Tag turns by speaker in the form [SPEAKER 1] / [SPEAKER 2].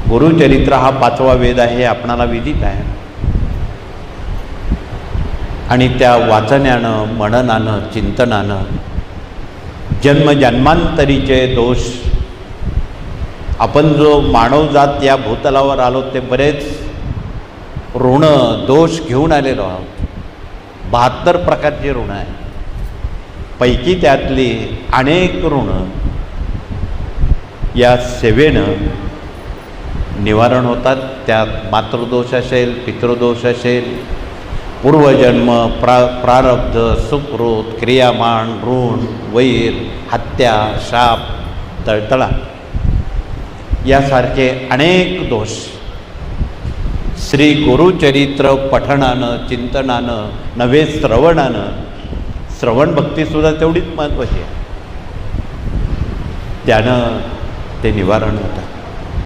[SPEAKER 1] गुरुचरित्र हा 5वा वेद आहे हे आपणाला विदित आहे. आणि त्या वाचण्यानं, मननानं, चिंतनानं जन्मजन्मांतरीचे दोष, आपण जो मानवजात या भूतलावर आलो ते बरेच ऋण दोष घेऊन आलेलो आहोत. 72 प्रकारची ऋण आहे. पैकी त्यातली अनेक ऋण या सेवेनं निवारण होतात. त्यात मातृदोष असेल, पितृदोष असेल, पूर्वजन्म, प्रारब्ध, सुकृत, क्रियामान, ऋण, वैर, हत्या, शाप, तळतळा यासारखे अनेक दोष श्री गुरुचरित्र पठणानं, चिंतनानं नव्हे श्रवणानं, श्रवण भक्तीसुद्धा तेवढीच महत्त्वाची आहे, त्यानं ते निवारण होतं.